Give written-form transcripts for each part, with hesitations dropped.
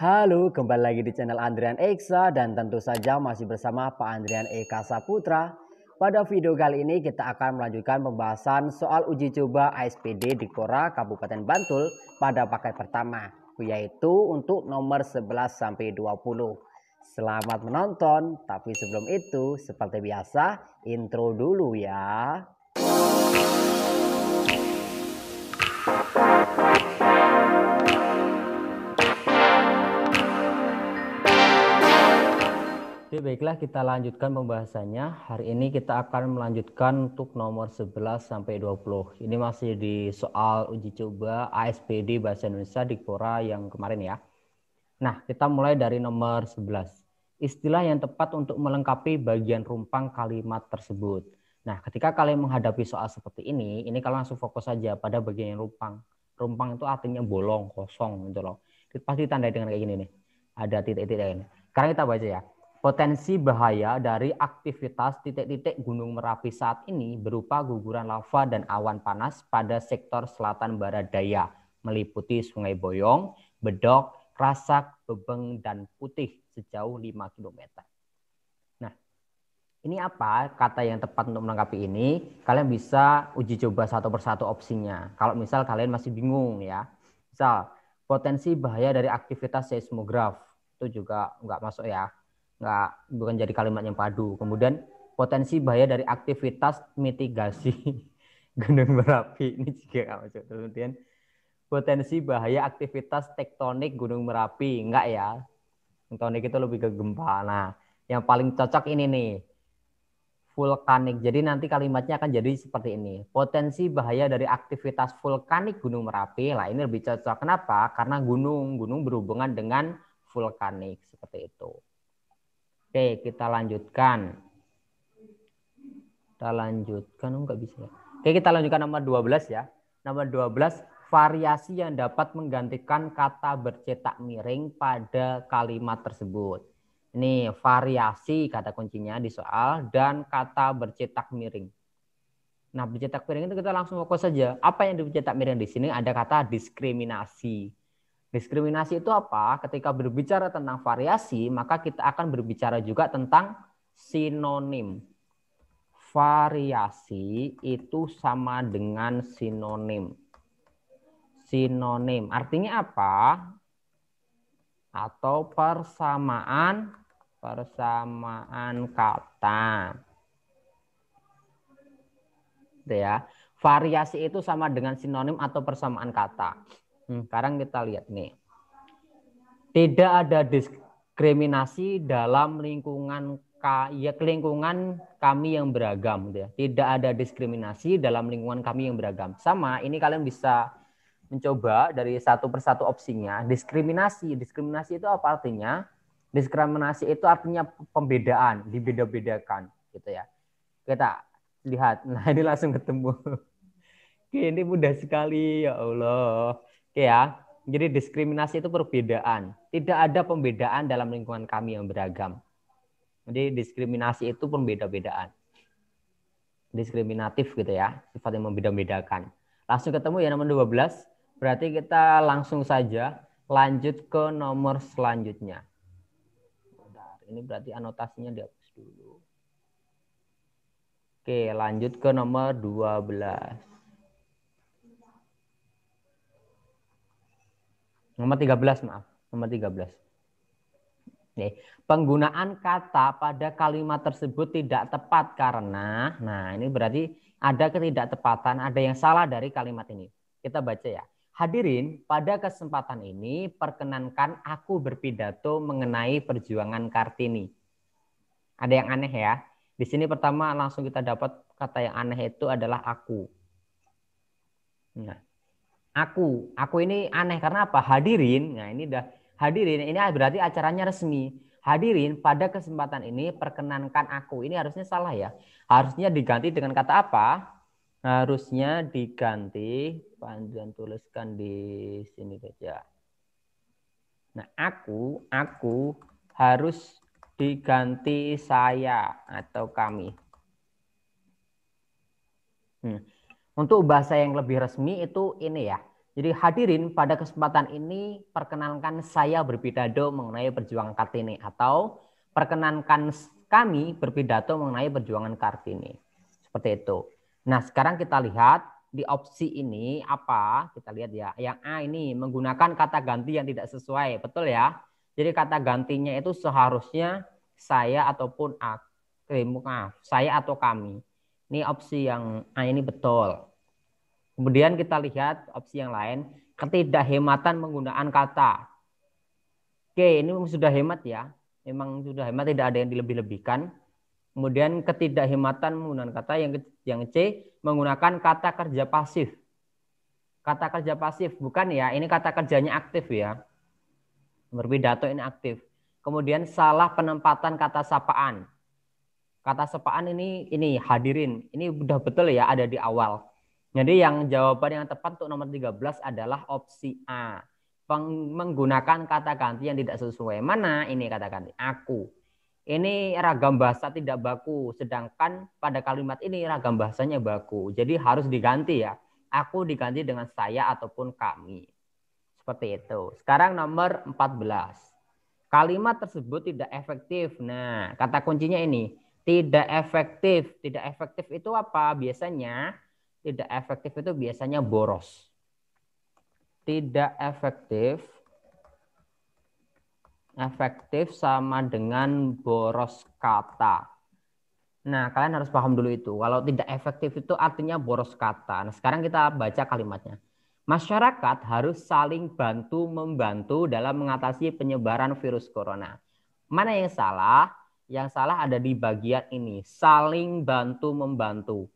Halo, kembali lagi di channel Andrian Eksa dan tentu saja masih bersama Pak Andrian Eka Saputra. Pada video kali ini kita akan melanjutkan pembahasan soal uji coba ASPD di Kora Kabupaten Bantul pada paket pertama, yaitu untuk nomor 11 sampai 20. Selamat menonton, tapi sebelum itu seperti biasa intro dulu ya. Oke, baiklah kita lanjutkan pembahasannya. Hari ini kita akan melanjutkan untuk nomor 11 sampai 20. Ini masih di soal uji coba ASPD Bahasa Indonesia di Quora yang kemarin ya. Nah, kita mulai dari nomor 11. Istilah yang tepat untuk melengkapi bagian rumpang kalimat tersebut. Nah, ketika kalian menghadapi soal seperti ini kalian langsung fokus saja pada bagian rumpang. Rumpang itu artinya bolong, kosong gitu loh. Pasti ditandai dengan kayak gini nih. Ada titik-titik ini. Sekarang kita baca ya. Potensi bahaya dari aktivitas titik-titik Gunung Merapi saat ini berupa guguran lava dan awan panas pada sektor selatan barat daya, meliputi Sungai Boyong, Bedok, Krasak, Bebeng, dan Putih sejauh 5 km. Nah, ini apa kata yang tepat untuk melengkapi ini? Kalian bisa uji coba satu persatu opsinya. Kalau misal kalian masih bingung ya. Misal, potensi bahaya dari aktivitas seismograf. Itu juga nggak masuk ya. Bukan jadi kalimat yang padu. Kemudian, potensi bahaya dari aktivitas mitigasi Gunung Merapi. Ini juga nggak masuk. Kemudian, potensi bahaya aktivitas tektonik Gunung Merapi. Enggak ya. Tektonik itu lebih ke gempa. Nah, yang paling cocok ini nih. Vulkanik. Jadi nanti kalimatnya akan jadi seperti ini. Potensi bahaya dari aktivitas vulkanik Gunung Merapi. Lah ini lebih cocok. Kenapa? Karena gunung berhubungan dengan vulkanik. Seperti itu. Oke, kita lanjutkan. Enggak bisa. Oke, kita lanjutkan nomor 12 ya. Nomor 12, variasi yang dapat menggantikan kata bercetak miring pada kalimat tersebut. Ini variasi kata kuncinya di soal dan kata bercetak miring. Nah, bercetak miring itu kita langsung fokus saja. Apa yang bercetak miring di sini? Ada kata diskriminasi. Diskriminasi itu apa? Ketika berbicara tentang variasi, maka kita akan berbicara juga tentang sinonim. Variasi itu sama dengan sinonim. Sinonim artinya apa? Atau persamaan kata. Gitu ya. Variasi itu sama dengan sinonim atau persamaan kata. Sekarang kita lihat nih. Tidak ada diskriminasi dalam lingkungan kami yang beragam. Gitu ya. Tidak ada diskriminasi dalam lingkungan kami yang beragam. Sama, ini kalian bisa mencoba dari satu persatu opsinya. Diskriminasi itu apa artinya? Diskriminasi itu artinya pembedaan, dibeda-bedakan. Gitu ya. Kita lihat, nah ini langsung ketemu. Oke, ini mudah sekali, ya Allah. Oke ya, jadi diskriminasi itu perbedaan. Tidak ada pembedaan dalam lingkungan kami yang beragam. Jadi diskriminasi itu pembeda-bedaan. Diskriminatif gitu ya, sifat yang membeda-bedakan. Langsung ketemu ya nomor 12. Berarti kita langsung saja lanjut ke nomor selanjutnya. Bentar, ini berarti anotasinya dihapus dulu. Oke, lanjut ke nomor 12. Nomor 13, maaf. Nomor 13. Nih, penggunaan kata pada kalimat tersebut tidak tepat karena, nah ini berarti ada ketidaktepatan, ada yang salah dari kalimat ini. Kita baca ya. Hadirin, pada kesempatan ini perkenankan aku berpidato mengenai perjuangan Kartini. Ada yang aneh ya. Di sini pertama langsung kita dapat kata yang aneh itu adalah aku. Nah, aku ini aneh karena apa? Hadirin, nah ini udah hadirin, ini berarti acaranya resmi. Hadirin, pada kesempatan ini perkenankan aku. Ini harusnya salah ya. Harusnya diganti dengan kata apa? Harusnya diganti, Panduan tuliskan di sini saja. Nah, aku harus diganti saya atau kami. Untuk bahasa yang lebih resmi itu ini ya. Jadi hadirin, pada kesempatan ini perkenalkan saya berpidato mengenai perjuangan Kartini atau perkenankan kami berpidato mengenai perjuangan Kartini. Seperti itu. Nah, sekarang kita lihat di opsi ini apa? Kita lihat ya. Yang A ini menggunakan kata ganti yang tidak sesuai. Betul ya? Jadi kata gantinya itu seharusnya saya ataupun maaf, saya atau kami. Ini opsi yang A ini betul. Kemudian kita lihat opsi yang lain, ketidakhematan menggunakan kata. Oke, ini sudah hemat ya. Memang sudah hemat, tidak ada yang dilebih-lebihkan. Kemudian ketidakhematan menggunakan kata yang C, menggunakan kata kerja pasif. Kata kerja pasif, bukan ya, ini kata kerjanya aktif ya. Berpidato ini aktif. Kemudian salah penempatan kata sapaan. Kata sapaan ini hadirin, ini udah betul ya, ada di awal. Jadi yang jawaban yang tepat untuk nomor 13 adalah opsi A. Menggunakan kata ganti yang tidak sesuai. Mana ini kata ganti? Aku. Ini ragam bahasa tidak baku. Sedangkan pada kalimat ini ragam bahasanya baku. Jadi harus diganti ya. Aku diganti dengan saya ataupun kami. Seperti itu. Sekarang nomor 14. Kalimat tersebut tidak efektif. Nah, kata kuncinya ini. Tidak efektif. Tidak efektif itu apa? Biasanya tidak efektif itu biasanya boros. Tidak efektif. Efektif sama dengan boros kata. Nah, kalian harus paham dulu itu. Kalau tidak efektif itu artinya boros kata. Nah, sekarang kita baca kalimatnya. Masyarakat harus saling bantu-membantu dalam mengatasi penyebaran virus corona. Mana yang salah? Yang salah ada di bagian ini. Saling bantu-membantu.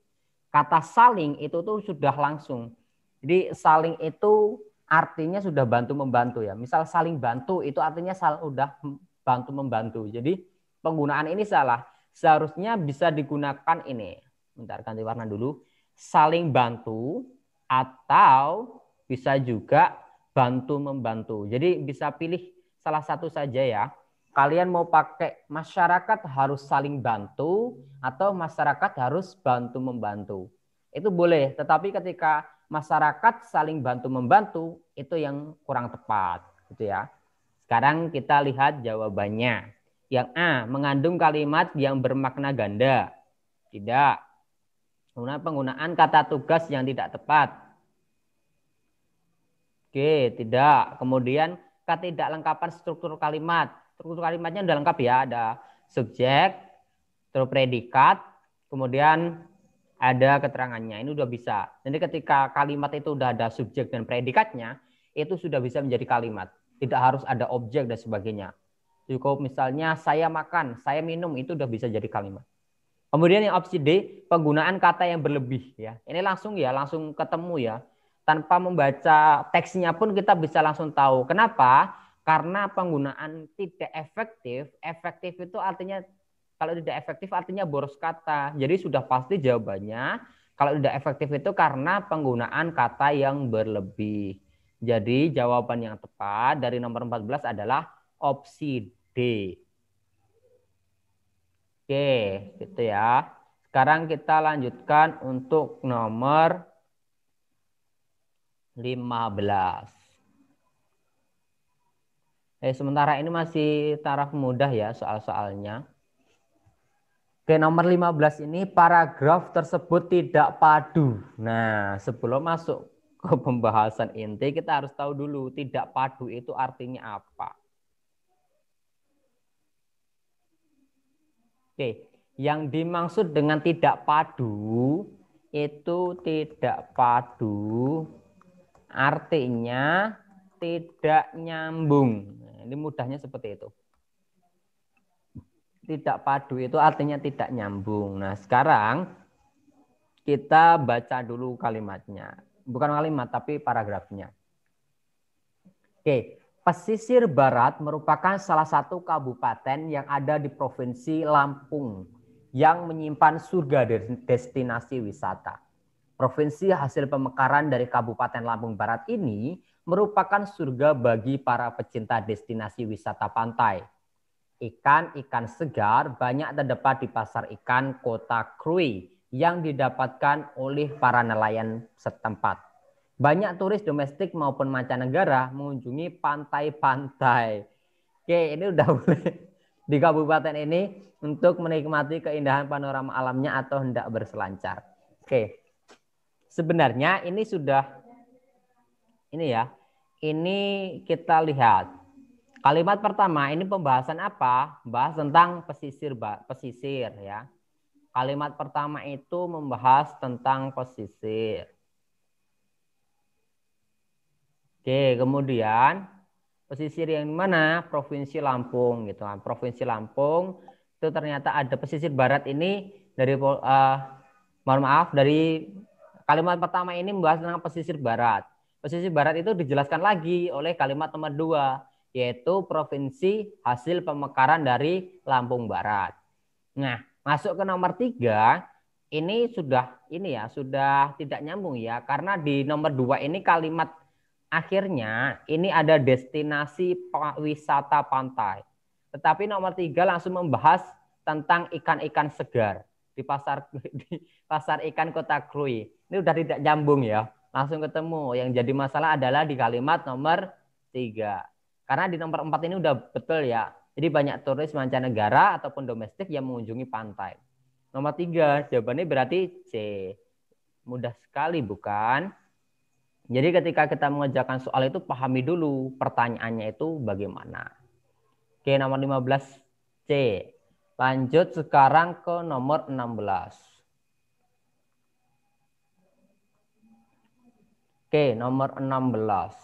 Kata saling itu tuh sudah langsung. Jadi saling itu artinya sudah bantu-membantu ya. Misal saling bantu itu artinya udah bantu-membantu. Jadi penggunaan ini salah. Seharusnya bisa digunakan ini. Bentar, ganti warna dulu. Saling bantu atau bisa juga bantu-membantu. Jadi bisa pilih salah satu saja ya. Kalian mau pakai masyarakat harus saling bantu atau masyarakat harus bantu-membantu. Itu boleh, tetapi ketika masyarakat saling bantu-membantu itu yang kurang tepat, gitu ya. Sekarang kita lihat jawabannya. Yang A, mengandung kalimat yang bermakna ganda. Tidak. Kemudian penggunaan kata tugas yang tidak tepat. Oke, tidak. Kemudian ketidaklengkapan struktur kalimat. Struktur kalimatnya sudah lengkap ya, ada subjek, terus predikat, kemudian ada keterangannya. Ini udah bisa. Jadi ketika kalimat itu udah ada subjek dan predikatnya, itu sudah bisa menjadi kalimat. Tidak harus ada objek dan sebagainya. Cukup misalnya saya makan, saya minum, itu udah bisa jadi kalimat. Kemudian yang opsi D, penggunaan kata yang berlebih ya. Ini langsung ketemu ya. Tanpa membaca teksnya pun kita bisa langsung tahu. Kenapa? Karena penggunaan tidak efektif. Efektif itu artinya, kalau tidak efektif artinya boros kata. Jadi sudah pasti jawabannya kalau tidak efektif itu karena penggunaan kata yang berlebih. Jadi jawaban yang tepat dari nomor 14 adalah opsi D. Oke, gitu ya. Sekarang kita lanjutkan untuk nomor 15. Sementara ini masih taraf mudah ya soal-soalnya. Oke, nomor 15 ini paragraf tersebut tidak padu. Nah, sebelum masuk ke pembahasan inti, kita harus tahu dulu tidak padu itu artinya apa. Oke, yang dimaksud dengan tidak padu itu tidak padu artinya tidak nyambung. Nah, ini mudahnya seperti itu. Tidak padu itu artinya tidak nyambung. Nah, sekarang kita baca dulu kalimatnya. Bukan kalimat, tapi paragrafnya. Oke, pesisir barat merupakan salah satu kabupaten yang ada di Provinsi Lampung yang menyimpan surga destinasi wisata. Provinsi hasil pemekaran dari Kabupaten Lampung Barat ini merupakan surga bagi para pecinta destinasi wisata pantai. Ikan-ikan segar banyak terdapat di pasar ikan Kota Krui yang didapatkan oleh para nelayan setempat. Banyak turis domestik maupun mancanegara mengunjungi pantai-pantai. Oke, ini udah boleh di kabupaten ini untuk menikmati keindahan panorama alamnya atau hendak berselancar. Oke, sebenarnya ini sudah, ini ya, ini kita lihat. Kalimat pertama ini pembahasan apa? Bahas tentang pesisir ya. Kalimat pertama itu membahas tentang pesisir. Oke, kemudian pesisir yang mana? Provinsi Lampung gitu kan. Provinsi Lampung itu ternyata ada pesisir barat ini dari mohon maaf, dari kalimat pertama ini membahas tentang pesisir barat. Pesisir barat itu dijelaskan lagi oleh kalimat nomor 2, yaitu provinsi hasil pemekaran dari Lampung Barat. Nah, masuk ke nomor 3, ini sudah tidak nyambung ya, karena di nomor 2 ini kalimat akhirnya ini ada destinasi wisata pantai. Tetapi nomor 3 langsung membahas tentang ikan-ikan segar di pasar ikan Kota Krui. Ini udah tidak nyambung ya. Langsung ketemu. Yang jadi masalah adalah di kalimat nomor 3. Karena di nomor 4 ini udah betul ya. Jadi banyak turis mancanegara ataupun domestik yang mengunjungi pantai. Nomor 3, jawabannya berarti C. Mudah sekali bukan? Jadi ketika kita mengerjakan soal itu pahami dulu pertanyaannya itu bagaimana. Oke, nomor 15 C. Lanjut sekarang ke nomor 16. Oke, nomor 16.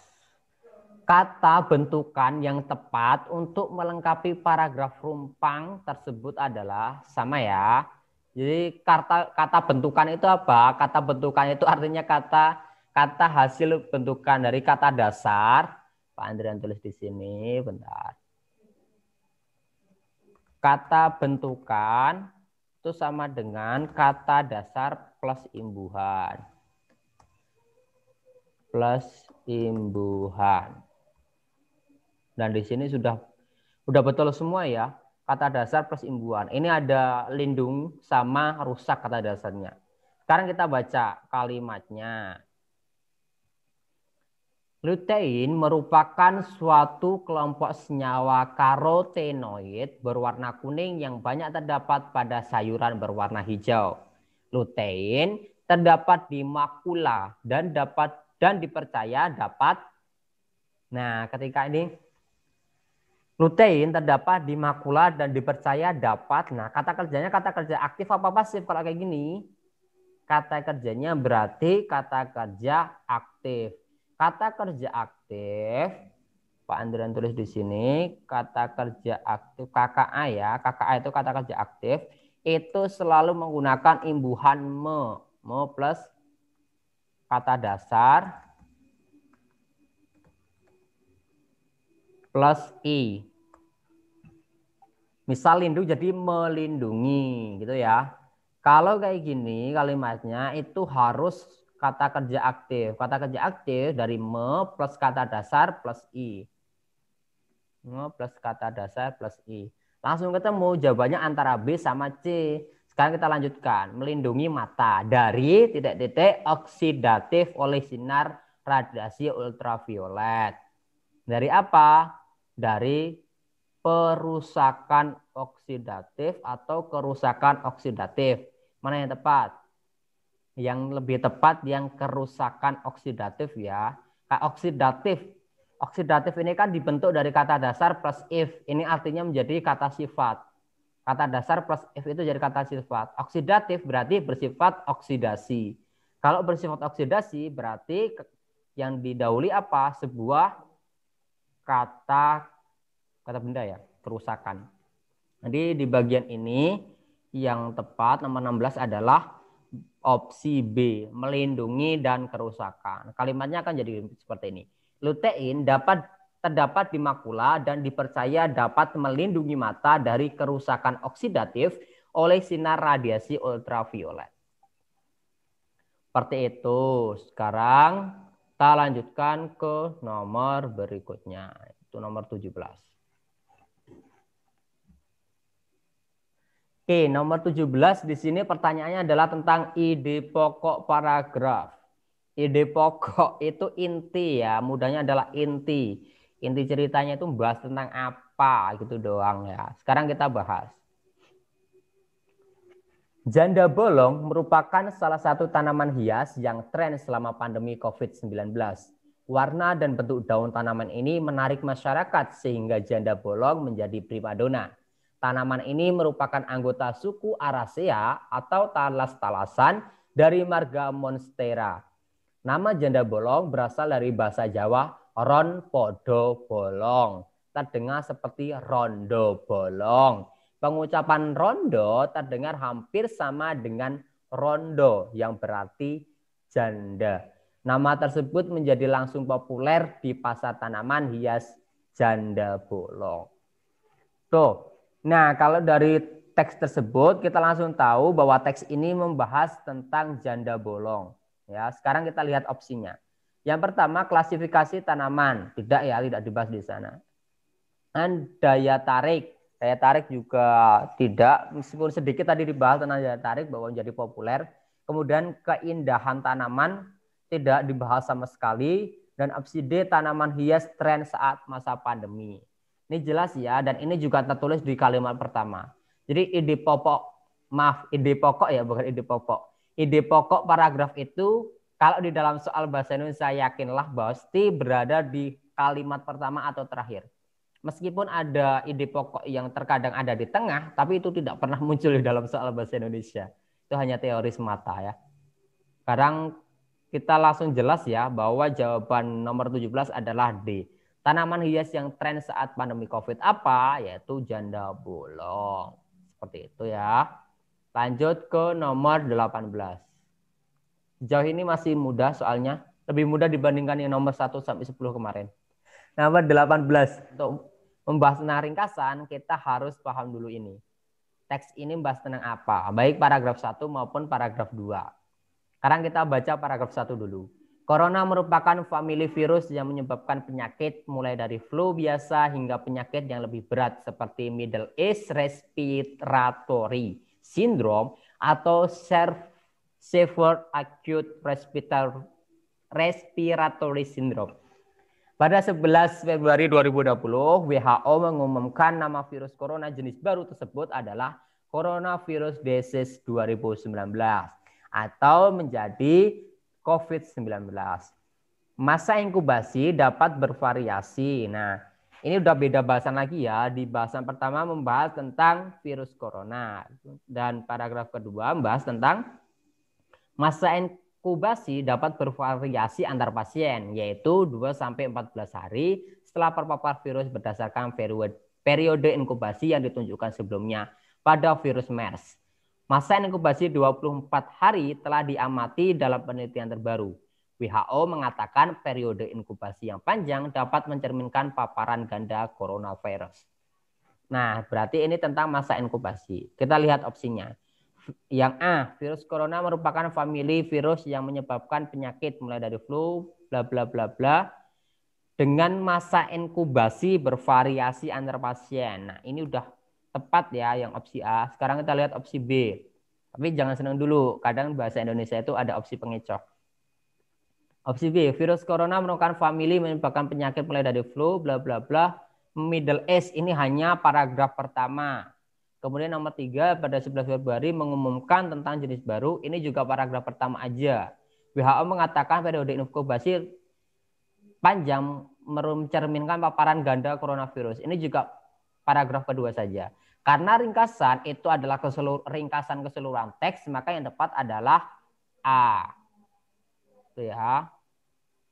Kata bentukan yang tepat untuk melengkapi paragraf rumpang tersebut adalah sama ya. Jadi kata bentukan itu apa? Kata bentukan itu artinya kata hasil bentukan dari kata dasar. Pak Andrian tulis di sini, bentar. Kata bentukan itu sama dengan kata dasar plus imbuhan. Plus imbuhan. Dan di sini sudah betul semua ya. Kata dasar plus imbuhan. Ini ada lindung sama rusak kata dasarnya. Sekarang kita baca kalimatnya. Lutein merupakan suatu kelompok senyawa karotenoid berwarna kuning yang banyak terdapat pada sayuran berwarna hijau. Lutein terdapat di makula dan dipercaya dapat. Nah, ketika ini lutein terdapat di makula dan dipercaya dapat. Nah, kata kerjanya kata kerja aktif apa pasif kalau kayak gini? Kata kerjanya berarti kata kerja aktif. Kata kerja aktif, Pak Andrian tulis di sini, kata kerja aktif KKA ya, KKA itu kata kerja aktif, itu selalu menggunakan imbuhan me plus kata dasar plus i. Misal lindung jadi melindungi gitu ya. Kalau kayak gini kalimatnya itu harus kata kerja aktif. Kata kerja aktif dari me plus kata dasar plus i. Me plus kata dasar plus i. Langsung ketemu jawabannya antara B sama C. Sekarang kita lanjutkan. Melindungi mata dari titik-titik oksidatif oleh sinar radiasi ultraviolet. Dari apa? Dari perusakan oksidatif atau kerusakan oksidatif. Mana yang tepat? Yang lebih tepat yang kerusakan oksidatif ya. Oksidatif. Oksidatif ini kan dibentuk dari kata dasar plus if. Ini artinya menjadi kata sifat. Kata dasar plus if itu jadi kata sifat. Oksidatif berarti bersifat oksidasi. Kalau bersifat oksidasi berarti yang didahului apa? Sebuah kata benda ya, kerusakan. Jadi di bagian ini yang tepat nomor 16 adalah opsi B, melindungi dan kerusakan. Kalimatnya akan jadi seperti ini. Lutein terdapat di makula dan dipercaya dapat melindungi mata dari kerusakan oksidatif oleh sinar radiasi ultraviolet. Seperti itu. Sekarang kita lanjutkan ke nomor berikutnya. Itu nomor 17. Oke, nomor 17 di sini pertanyaannya adalah tentang ide pokok paragraf. ide pokok itu inti ya, mudahnya adalah inti. Inti ceritanya itu bahas tentang apa gitu doang ya. Sekarang kita bahas. Janda bolong merupakan salah satu tanaman hias yang tren selama pandemi COVID-19. Warna dan bentuk daun tanaman ini menarik masyarakat sehingga janda bolong menjadi primadona. Tanaman ini merupakan anggota suku Araceae atau talas-talasan dari marga Monstera. Nama janda bolong berasal dari bahasa Jawa ron podo bolong. Terdengar seperti rondo bolong. Pengucapan rondo terdengar hampir sama dengan rondo yang berarti janda. Nama tersebut menjadi langsung populer di pasar tanaman hias janda bolong. Tuh. Nah, kalau dari teks tersebut kita langsung tahu bahwa teks ini membahas tentang janda bolong. Ya, sekarang kita lihat opsinya. Yang pertama, klasifikasi tanaman. Tidak ya, tidak dibahas di sana. Dan daya tarik. Daya tarik juga tidak, meskipun sedikit tadi dibahas tentang daya tarik bahwa menjadi populer. Kemudian keindahan tanaman tidak dibahas sama sekali. Dan opsi D, tanaman hias tren saat masa pandemi. Ini jelas ya, dan ini juga tertulis di kalimat pertama. Jadi ide pokok ya, bukan ide pokok. Ide pokok paragraf itu kalau di dalam soal bahasa Indonesia yakinlah pasti berada di kalimat pertama atau terakhir. Meskipun ada ide pokok yang terkadang ada di tengah, tapi itu tidak pernah muncul di dalam soal bahasa Indonesia. Itu hanya teori semata ya. Sekarang kita langsung jelas ya bahwa jawaban nomor 17 adalah D. Tanaman hias yang tren saat pandemi COVID apa? Yaitu janda bolong. Seperti itu ya. Lanjut ke nomor 18. Sejauh ini masih mudah soalnya. Lebih mudah dibandingkan yang nomor 1 sampai 10 kemarin. Nomor 18. Untuk membahas tentang ringkasan, kita harus paham dulu ini. Teks ini membahas tentang apa? Baik paragraf 1 maupun paragraf 2. Sekarang kita baca paragraf 1 dulu. Corona merupakan famili virus yang menyebabkan penyakit mulai dari flu biasa hingga penyakit yang lebih berat seperti Middle East Respiratory Syndrome atau Severe Acute Respiratory Syndrome. Pada 11 Februari 2020, WHO mengumumkan nama virus corona jenis baru tersebut adalah Coronavirus Disease 2019 atau menjadi COVID-19. Masa inkubasi dapat bervariasi. Nah, ini udah beda bahasan lagi ya. Di bahasan pertama membahas tentang virus corona. Dan paragraf kedua membahas tentang masa inkubasi dapat bervariasi antar pasien, yaitu 2-14 hari setelah terpapar virus berdasarkan periode inkubasi yang ditunjukkan sebelumnya pada virus MERS. Masa inkubasi 24 hari telah diamati dalam penelitian terbaru. WHO mengatakan periode inkubasi yang panjang dapat mencerminkan paparan ganda coronavirus. Nah, berarti ini tentang masa inkubasi. Kita lihat opsinya. Yang A, virus corona merupakan famili virus yang menyebabkan penyakit mulai dari flu, bla bla bla bla, dengan masa inkubasi bervariasi antar pasien. Nah, ini udah tepat ya yang opsi A. Sekarang kita lihat opsi B. Tapi jangan senang dulu. Kadang bahasa Indonesia itu ada opsi pengecoh. Opsi B. Virus corona merupakan famili menyebabkan penyakit mulai dari flu, bla bla bla. Middle East ini hanya paragraf pertama. Kemudian nomor 3 pada 11 Februari mengumumkan tentang jenis baru. Ini juga paragraf pertama aja. WHO mengatakan periode inkubasi panjang mencerminkan paparan ganda coronavirus. Ini juga paragraf kedua saja. Karena ringkasan itu adalah ringkasan keseluruhan teks, maka yang tepat adalah A. Itu ya.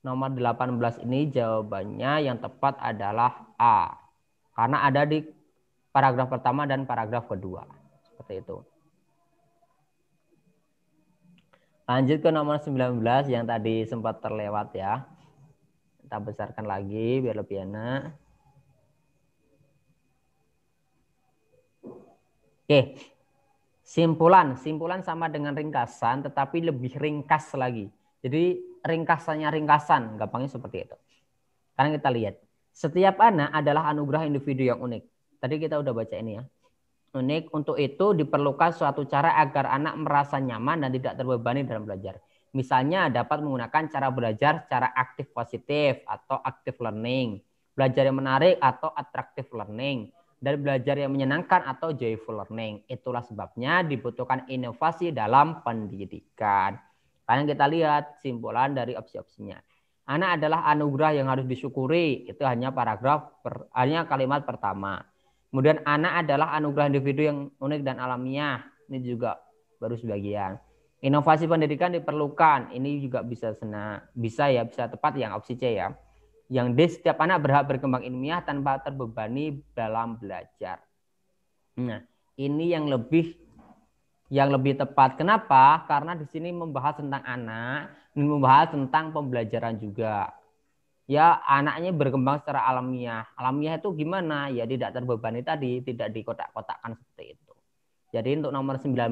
Nomor 18 ini jawabannya yang tepat adalah A. Karena ada di paragraf pertama dan paragraf kedua. Seperti itu. Lanjut ke nomor 19 yang tadi sempat terlewat ya. Kita besarkan lagi biar lebih enak. Oke, simpulan sama dengan ringkasan, tetapi lebih ringkas lagi. Jadi ringkasannya ringkasan, gampangnya seperti itu. Sekarang kita lihat, setiap anak adalah anugerah individu yang unik. Tadi kita udah baca ini ya. Unik, untuk itu diperlukan suatu cara agar anak merasa nyaman dan tidak terbebani dalam belajar. Misalnya dapat menggunakan cara belajar secara aktif positif atau active learning, belajar yang menarik atau attractive learning, dan belajar yang menyenangkan atau joyful learning. Itulah sebabnya dibutuhkan inovasi dalam pendidikan. Karena kita lihat simpulan dari opsi-opsinya. Anak adalah anugerah yang harus disyukuri. Itu hanya hanya kalimat pertama. Kemudian anak adalah anugerah individu yang unik dan alamiah. Ini juga baru sebagian. Inovasi pendidikan diperlukan. Ini juga bisa tepat yang opsi C ya. Yang D, setiap anak berhak berkembang ilmiah tanpa terbebani dalam belajar. Nah, ini yang lebih tepat. Kenapa? Karena di sini membahas tentang anak, membahas tentang pembelajaran juga. Ya, anaknya berkembang secara alamiah. Alamiah itu gimana? Ya tidak terbebani tadi, tidak dikotak-kotakkan seperti itu. Jadi untuk nomor 19,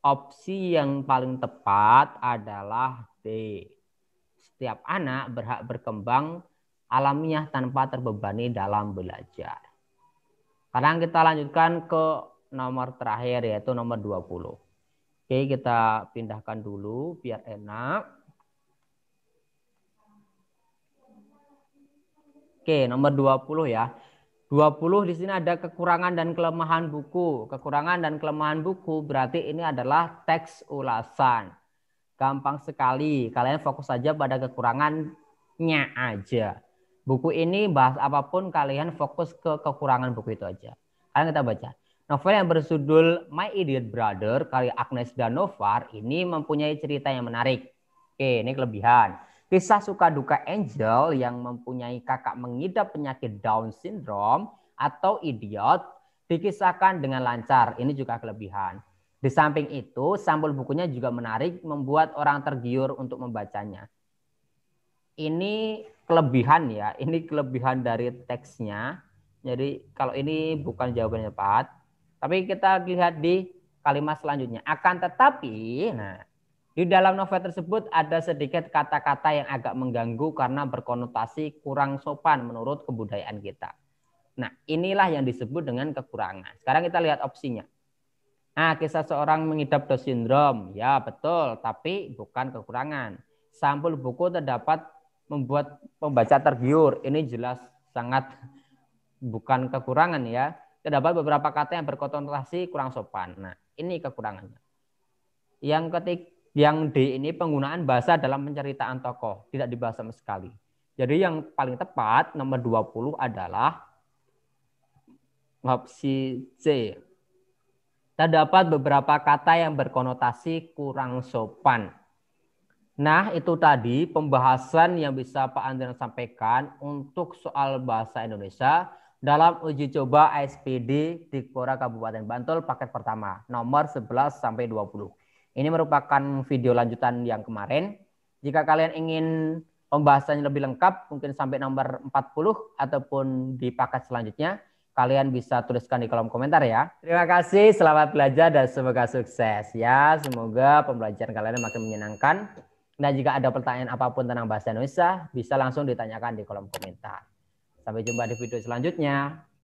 opsi yang paling tepat adalah D. Setiap anak berhak berkembang alamiah tanpa terbebani dalam belajar. Sekarang kita lanjutkan ke nomor terakhir yaitu nomor 20. Oke, kita pindahkan dulu biar enak. Oke, nomor 20 ya. 20 di sini ada kekurangan dan kelemahan buku. Kekurangan dan kelemahan buku berarti ini adalah teks ulasan. Gampang sekali. Kalian fokus saja pada kekurangannya aja. Buku ini bahas apapun kalian fokus ke kekurangan buku itu aja. Sekarang kita baca. Novel yang berjudul My Idiot Brother karya Agnes Danovar ini mempunyai cerita yang menarik. Oke, ini kelebihan. Kisah suka duka Angel yang mempunyai kakak mengidap penyakit Down syndrome atau idiot dikisahkan dengan lancar. Ini juga kelebihan. Di samping itu, sampul bukunya juga menarik, membuat orang tergiur untuk membacanya. Ini kelebihan ya, ini kelebihan dari teksnya. Jadi kalau ini bukan jawaban yang tepat, tapi kita lihat di kalimat selanjutnya. Akan tetapi, nah, di dalam novel tersebut ada sedikit kata-kata yang agak mengganggu karena berkonotasi kurang sopan menurut kebudayaan kita. Nah, inilah yang disebut dengan kekurangan. Sekarang kita lihat opsinya. Nah, kisah seorang mengidap Down syndrome. Ya, betul, tapi bukan kekurangan. Sampul buku terdapat membuat pembaca tergiur. Ini jelas sangat bukan kekurangan ya. Terdapat beberapa kata yang berkonotasi kurang sopan. Nah, ini kekurangannya. Yang D ini penggunaan bahasa dalam penceritaan tokoh. Tidak dibahas sama sekali. Jadi yang paling tepat nomor 20 adalah opsi C. Terdapat beberapa kata yang berkonotasi kurang sopan. Nah, itu tadi pembahasan yang bisa Pak Andrian sampaikan untuk soal bahasa Indonesia dalam uji coba ASPD Dikpora Kabupaten Bantul paket pertama nomor 11 sampai 20. Ini merupakan video lanjutan yang kemarin. Jika kalian ingin pembahasannya lebih lengkap, mungkin sampai nomor 40 ataupun di paket selanjutnya, kalian bisa tuliskan di kolom komentar ya. Terima kasih, selamat belajar dan semoga sukses ya. Semoga pembelajaran kalian makin menyenangkan. Dan jika ada pertanyaan apapun tentang bahasa Indonesia, bisa langsung ditanyakan di kolom komentar. Sampai jumpa di video selanjutnya.